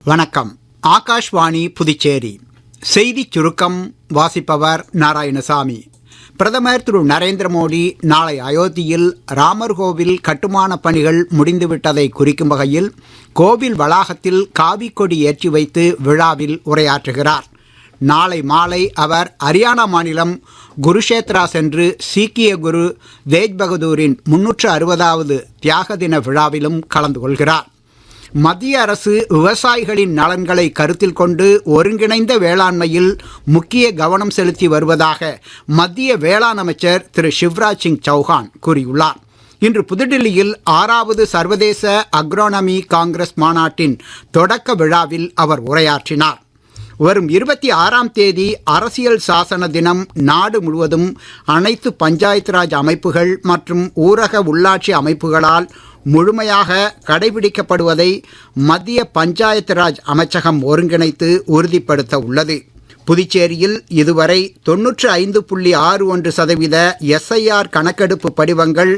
வணக்கம். ஆகாஷ்வாணி புதுச்சேரி செய்திச் சுருக்கம் வாசிப்பவர் நாராயணசாமி. பிரதமர் திரு நரேந்திர மோடி நாளை அயோத்தியில் ராமர் கோவில் கட்டுமானப் பணிகள் முடிந்துவிட்டதை குறிக்கும் வகையில் கோவில் வளாகத்தில் காவிக் கொடி ஏற்றி வைத்து விழாவில் உரையாற்றுகிறார். நாளை மாலை அவர் ஹரியானா மாநிலம் குருஷேத்ரா சென்று சீக்கிய குரு தேஜ் பகதூரின் 360வது தியாக தின விழாவிலும் கலந்து கொள்கிறார். மத்திய அரசு விவசாயிகளின் நலன்களை கருத்தில் கொண்டு ஒருங்கிணைந்த வேளாண்மையில் முக்கிய கவனம் செலுத்தி வருவதாக மத்திய வேளாண் அமைச்சர் திரு சிவராஜ் சிங் சௌஹான் கூறியுள்ளார். இன்று புதுடில்லியில் 6வது சர்வதேச அக்ரோனமி காங்கிரஸ் மாநாட்டின் தொடக்க விழாவில் அவர் உரையாற்றினார். வரும் 26ஆம் தேதி அரசியல் சாசன தினம் நாடு முழுவதும் அனைத்து பஞ்சாயத்து ராஜ் அமைப்புகள் மற்றும் ஊரக உள்ளாட்சி அமைப்புகளால் முழுமையாக கடைபிடிக்கப்படுவதை மத்திய பஞ்சாயத்து ராஜ் அமைச்சகம் ஒருங்கிணைத்து உறுதிப்படுத்த உள்ளது. புதுச்சேரியில் இதுவரை 95.61% SIR கணக்கெடுப்பு படிவங்கள்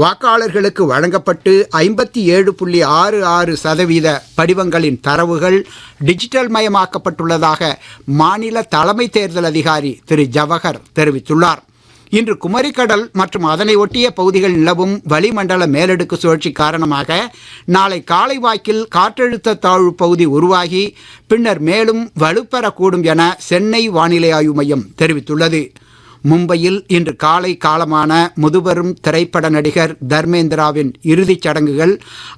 வாக்காளர்களுக்கு வழங்கப்பட்டு 57.66% படிவங்களின் தரவுகள் டிஜிட்டல் மயமாக்கப்பட்டுள்ளதாக மாநில தலைமை தேர்தல் அதிகாரி திரு ஜவஹர் தெரிவித்துள்ளார். இன்று குமரிக்கடல் மற்றும் அதனை ஒட்டிய பகுதிகள் நிலவும் வளிமண்டல மேலடுக்கு சுழற்சி காரணமாக நாளை காலை வாக்கில் காற்றழுத்த தாழ்வு பகுதி உருவாகி பின்னர் மேலும் வலுப்பெறக்கூடும் என சென்னை வானிலை ஆய்வு மையம் தெரிவித்துள்ளது. மும்பையில் இன்று காலை காலமான முதுபெரும் திரைப்பட நடிகர் தர்மேந்திராவின் இறுதிச் சடங்குகள்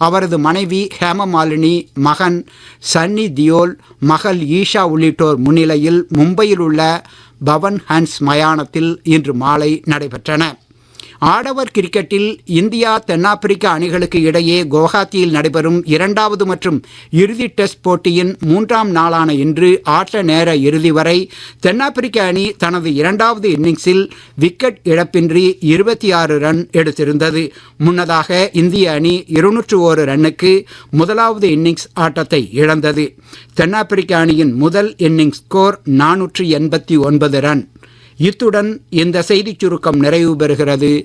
அவரது மனைவி ஹேமமாலினி, மகன் சன்னி தியோல், மகள் ஈஷா உள்ளிட்டோர் முன்னிலையில் மும்பையில் உள்ள பவன் ஹன்ஸ் மயானத்தில் இன்று மாலை நடைபெற்றன. ஆடவர் கிரிக்கெட்டில் இந்தியா தென்னாப்பிரிக்கா அணிகளுக்கு இடையே குவஹாத்தியில் நடைபெறும் 2வது மற்றும் இறுதி டெஸ்ட் போட்டியின் 3ஆம் நாளான இன்று ஆட்ட நேர இறுதி வரை தென்னாப்பிரிக்க அணி தனது 2வது இன்னிங்ஸில் விக்கெட் இழப்பின்றி 26 ரன் எடுத்திருந்தது. முன்னதாக இந்திய அணி 201 ரன்னுக்கு முதலாவது இன்னிங்ஸ் ஆட்டத்தை இழந்தது. தென்னாப்பிரிக்க அணியின் முதல் இன்னிங்ஸ் ஸ்கோர் 489 ரன். இத்துடன் இந்த செய்திச் சுருக்கம் நிறைவு பெறுகிறது.